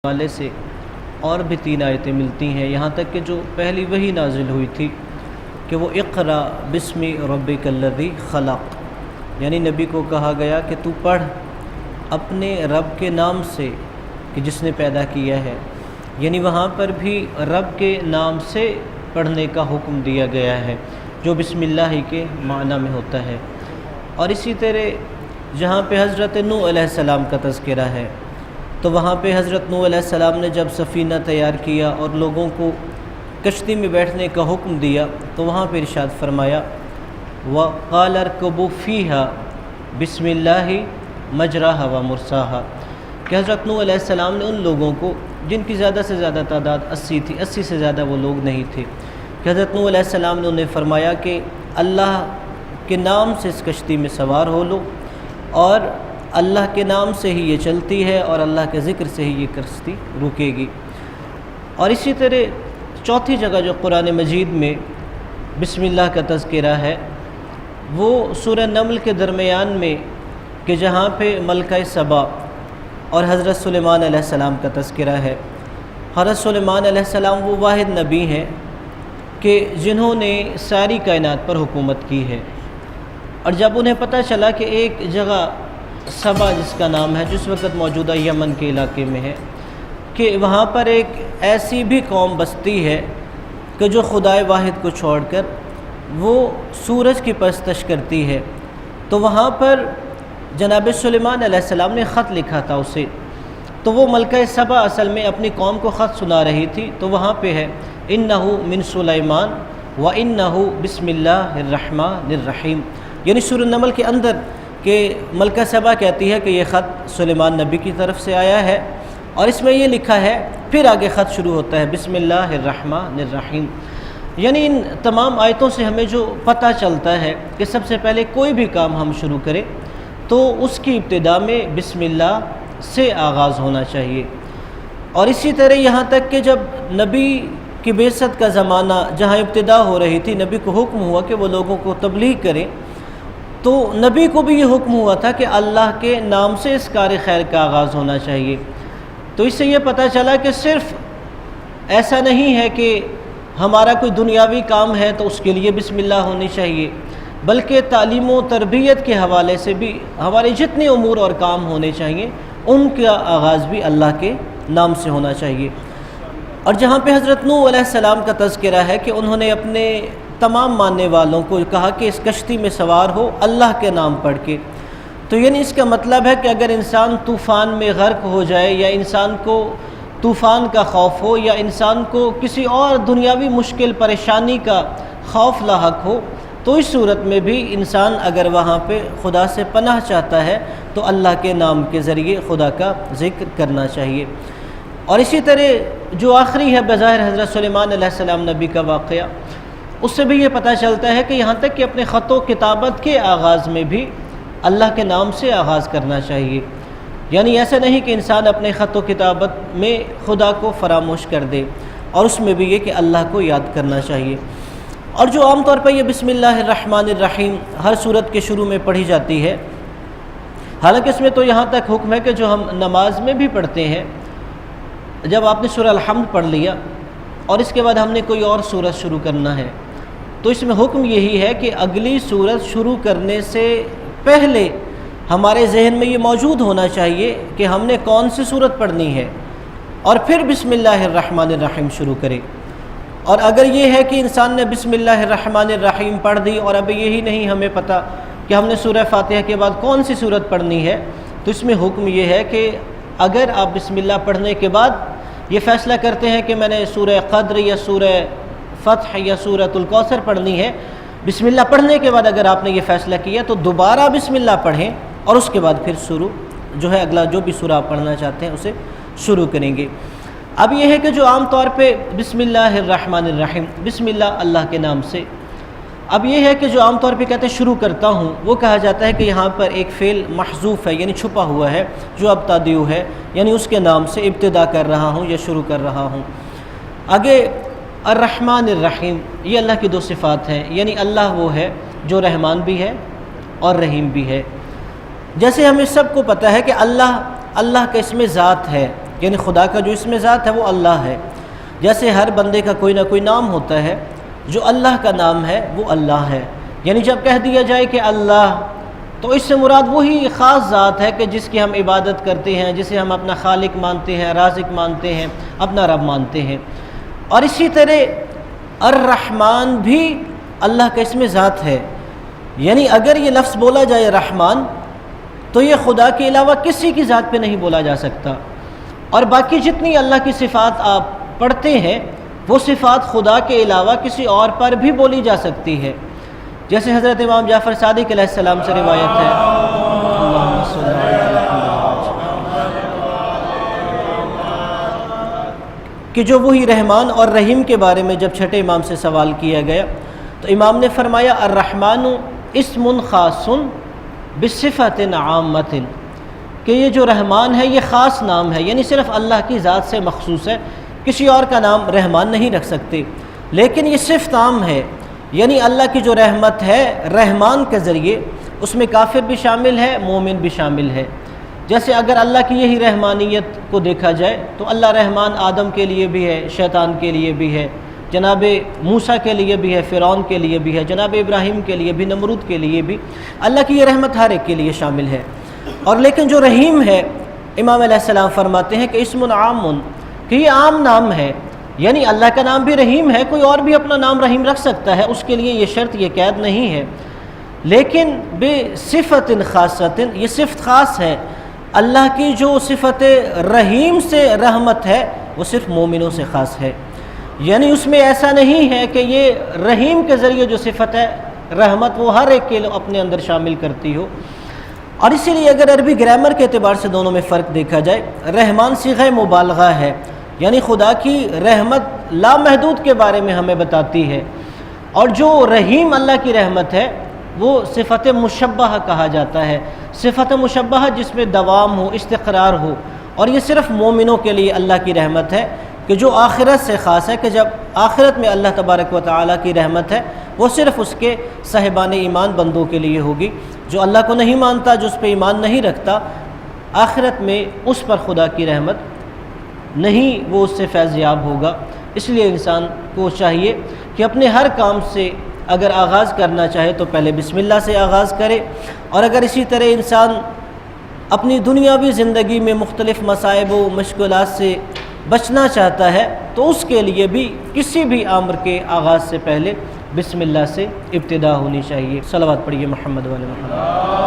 حوالے سے اور بھی 3 آیتیں ملتی ہیں، یہاں تک کہ جو پہلی وحی نازل ہوئی تھی کہ وہ اقرا بسم ربک الذی خلق، یعنی نبی کو کہا گیا کہ تو پڑھ اپنے رب کے نام سے کہ جس نے پیدا کیا ہے، یعنی وہاں پر بھی رب کے نام سے پڑھنے کا حکم دیا گیا ہے جو بسم اللہ کے معنی میں ہوتا ہے۔ اور اسی طرح جہاں پہ حضرت نوح علیہ السلام کا تذکرہ ہے تو وہاں پہ حضرت نوح علیہ السلام نے جب سفینہ تیار کیا اور لوگوں کو کشتی میں بیٹھنے کا حکم دیا تو وہاں پہ ارشاد فرمایا وَقَالَ ارْكَبُوا فِيهَا بِسْمِ اللَّهِ مَجْرَاهَا وَمُرْسَاهَا کہ حضرت نوح علیہ السلام نے ان لوگوں کو جن کی زیادہ سے زیادہ تعداد 80 تھی، 80 سے زیادہ وہ لوگ نہیں تھے، کہ حضرت نوح علیہ السلام نے انہیں فرمایا کہ اللہ کے نام سے اس کشتی میں سوار ہو لو اور اللہ کے نام سے ہی یہ چلتی ہے اور اللہ کے ذکر سے ہی یہ کشتی رکے گی۔ اور اسی طرح چوتھی جگہ جو قرآن مجید میں بسم اللہ کا تذکرہ ہے وہ سورہ نمل کے درمیان میں کہ جہاں پہ ملکہ سبا اور حضرت سلیمان علیہ السلام کا تذکرہ ہے۔ حضرت سلیمان علیہ السلام وہ واحد نبی ہیں کہ جنہوں نے ساری کائنات پر حکومت کی ہے، اور جب انہیں پتہ چلا کہ ایک جگہ سبا جس کا نام ہے جس وقت موجودہ یمن کے علاقے میں ہے کہ وہاں پر ایک ایسی بھی قوم بستی ہے کہ جو خدائے واحد کو چھوڑ کر وہ سورج کی پرستش کرتی ہے، تو وہاں پر جناب سلیمان علیہ السلام نے خط لکھا تھا اسے، تو وہ ملکہ سبا اصل میں اپنی قوم کو خط سنا رہی تھی، تو وہاں پہ ہے انہو من سلیمان و انہو بسم اللہ الرحمن الرحیم، یعنی سورہ نمل کے اندر کہ ملکہ سبا کہتی ہے کہ یہ خط سلیمان نبی کی طرف سے آیا ہے، اور اس میں یہ لکھا ہے، پھر آگے خط شروع ہوتا ہے بسم اللہ الرحمن الرحیم۔ یعنی ان تمام آیتوں سے ہمیں جو پتہ چلتا ہے کہ سب سے پہلے کوئی بھی کام ہم شروع کریں تو اس کی ابتدا میں بسم اللہ سے آغاز ہونا چاہیے۔ اور اسی طرح یہاں تک کہ جب نبی کی بعثت کا زمانہ جہاں ابتدا ہو رہی تھی، نبی کو حکم ہوا کہ وہ لوگوں کو تبلیغ کریں، تو نبی کو بھی یہ حکم ہوا تھا کہ اللہ کے نام سے اس کار خیر کا آغاز ہونا چاہیے۔ تو اس سے یہ پتہ چلا کہ صرف ایسا نہیں ہے کہ ہمارا کوئی دنیاوی کام ہے تو اس کے لیے بسم اللہ ہونی چاہیے، بلکہ تعلیم و تربیت کے حوالے سے بھی ہمارے جتنے امور اور کام ہونے چاہیے ان کا آغاز بھی اللہ کے نام سے ہونا چاہیے۔ اور جہاں پہ حضرت نوح علیہ السلام کا تذکرہ ہے کہ انہوں نے اپنے تمام ماننے والوں کو کہا کہ اس کشتی میں سوار ہو اللہ کے نام پڑھ کے، تو یعنی اس کا مطلب ہے کہ اگر انسان طوفان میں غرق ہو جائے یا انسان کو طوفان کا خوف ہو یا انسان کو کسی اور دنیاوی مشکل پریشانی کا خوف لاحق ہو، تو اس صورت میں بھی انسان اگر وہاں پہ خدا سے پناہ چاہتا ہے تو اللہ کے نام کے ذریعے خدا کا ذکر کرنا چاہیے۔ اور اسی طرح جو آخری ہے بظاہر حضرت سلیمان علیہ السلام نبی کا واقعہ، اس سے بھی یہ پتہ چلتا ہے کہ یہاں تک کہ اپنے خط و کتابت کے آغاز میں بھی اللہ کے نام سے آغاز کرنا چاہیے، یعنی ایسا نہیں کہ انسان اپنے خط و کتابت میں خدا کو فراموش کر دے، اور اس میں بھی یہ کہ اللہ کو یاد کرنا چاہیے۔ اور جو عام طور پر یہ بسم اللہ الرحمن الرحیم ہر صورت کے شروع میں پڑھی جاتی ہے، حالانکہ اس میں تو یہاں تک حکم ہے کہ جو ہم نماز میں بھی پڑھتے ہیں، جب آپ نے سورہ الحمد پڑھ لیا اور اس کے بعد ہم نے کوئی اور سورت شروع کرنا ہے تو اس میں حکم یہی ہے کہ اگلی سورت شروع کرنے سے پہلے ہمارے ذہن میں یہ موجود ہونا چاہیے کہ ہم نے کون سی سورت پڑھنی ہے، اور پھر بسم اللہ الرحمن الرحیم شروع کرے۔ اور اگر یہ ہے کہ انسان نے بسم اللہ الرحمن الرحیم پڑھ دی اور اب یہی نہیں ہمیں پتہ کہ ہم نے سورہ فاتحہ کے بعد کون سی سورت پڑھنی ہے، تو اس میں حکم یہ ہے کہ اگر آپ بسم اللہ پڑھنے کے بعد یہ فیصلہ کرتے ہیں کہ میں نے سورہ قدر یا سورہ فتح یا سورۃ الکوثر پڑھنی ہے، بسم اللہ پڑھنے کے بعد اگر آپ نے یہ فیصلہ کیا تو دوبارہ بسم اللہ پڑھیں اور اس کے بعد پھر شروع جو ہے اگلا جو بھی سورہ آپ پڑھنا چاہتے ہیں اسے شروع کریں گے۔ اب یہ ہے کہ جو عام طور پہ بسم اللہ الرحمن الرحیم، بسم اللہ اللہ کے نام سے، اب یہ ہے کہ جو عام طور پہ کہتے ہیں شروع کرتا ہوں، وہ کہا جاتا ہے کہ یہاں پر ایک فعل محذوف ہے، یعنی چھپا ہوا ہے جو اب تادیو ہے، یعنی اس کے نام سے ابتدا کر رہا ہوں یا شروع کر رہا ہوں۔ آگے الرحمن الرحیم، یہ اللہ کی 2 صفات ہیں، یعنی اللہ وہ ہے جو رحمان بھی ہے اور رحیم بھی ہے۔ جیسے ہمیں سب کو پتہ ہے کہ اللہ کا اسم ذات ہے، یعنی خدا کا جو اسم ذات ہے وہ اللہ ہے۔ جیسے ہر بندے کا کوئی نہ کوئی نام ہوتا ہے، جو اللہ کا نام ہے وہ اللہ ہے۔ یعنی جب کہہ دیا جائے کہ اللہ، تو اس سے مراد وہی خاص ذات ہے کہ جس کی ہم عبادت کرتے ہیں، جسے ہم اپنا خالق مانتے ہیں، رازق مانتے ہیں، اپنا رب مانتے ہیں۔ اور اسی طرح الرحمن بھی اللہ کا اسم ذات ہے۔ یعنی اگر یہ لفظ بولا جائے رحمان، تو یہ خدا کے علاوہ کسی کی ذات پہ نہیں بولا جا سکتا۔ اور باقی جتنی اللہ کی صفات آپ پڑھتے ہیں، وہ صفات خدا کے علاوہ کسی اور پر بھی بولی جا سکتی ہے۔ جیسے حضرت امام جعفر صادق علیہ السلام سے روایت ہے اللہم صلی علی محمد، کہ جو وہی رحمان اور رحیم کے بارے میں جب چھٹے امام سے سوال کیا گیا تو امام نے فرمایا الرحمن اسم خاص بصفت عامۃ، کہ یہ جو رحمان ہے یہ خاص نام ہے، یعنی صرف اللہ کی ذات سے مخصوص ہے، کسی اور کا نام رحمان نہیں رکھ سکتے۔ لیکن یہ صفت عام ہے، یعنی اللہ کی جو رحمت ہے رحمان کے ذریعے، اس میں کافر بھی شامل ہے، مومن بھی شامل ہے۔ جیسے اگر اللہ کی یہی رحمانیت کو دیکھا جائے تو اللہ رحمان آدم کے لیے بھی ہے، شیطان کے لیے بھی ہے، جناب موسیٰ کے لیے بھی ہے، فرعون کے لیے بھی ہے، جناب ابراہیم کے لیے بھی، نمرود کے لیے بھی۔ اللہ کی یہ رحمت ہر ایک کے لیے شامل ہے۔ اور لیکن جو رحیم ہے، امام علیہ السلام فرماتے ہیں کہ اسم عام، کہ یہ عام نام ہے، یعنی اللہ کا نام بھی رحیم ہے، کوئی اور بھی اپنا نام رحیم رکھ سکتا ہے، اس کے لیے یہ شرط، یہ قید نہیں ہے۔ لیکن بصفت خاصۃ، یہ صفت خاص ہے۔ اللہ کی جو صفت رحیم سے رحمت ہے وہ صرف مومنوں سے خاص ہے، یعنی اس میں ایسا نہیں ہے کہ یہ رحیم کے ذریعے جو صفت ہے رحمت وہ ہر ایک کے اپنے اندر شامل کرتی ہو۔ اور اسی لیے اگر عربی گرامر کے اعتبار سے دونوں میں فرق دیکھا جائے، رحمان صیغہ مبالغہ ہے، یعنی خدا کی رحمت لامحدود کے بارے میں ہمیں بتاتی ہے، اور جو رحیم اللہ کی رحمت ہے وہ صفت مشبہ کہا جاتا ہے، صفت مشبہ جس میں دوام ہو، استقرار ہو، اور یہ صرف مومنوں کے لیے اللہ کی رحمت ہے، کہ جو آخرت سے خاص ہے، کہ جب آخرت میں اللہ تبارک و تعالیٰ کی رحمت ہے وہ صرف اس کے صاحبان ایمان بندوں کے لیے ہوگی۔ جو اللہ کو نہیں مانتا، جو اس پہ ایمان نہیں رکھتا، آخرت میں اس پر خدا کی رحمت نہیں، وہ اس سے فیض یاب ہوگا۔ اس لیے انسان کو چاہیے کہ اپنے ہر کام سے اگر آغاز کرنا چاہے تو پہلے بسم اللہ سے آغاز کرے، اور اگر اسی طرح انسان اپنی دنیاوی زندگی میں مختلف مصائب و مشکلات سے بچنا چاہتا ہے تو اس کے لیے بھی کسی بھی امر کے آغاز سے پہلے بسم اللہ سے ابتدا ہونی چاہیے۔ صلوات پڑھیے محمد والے محمد۔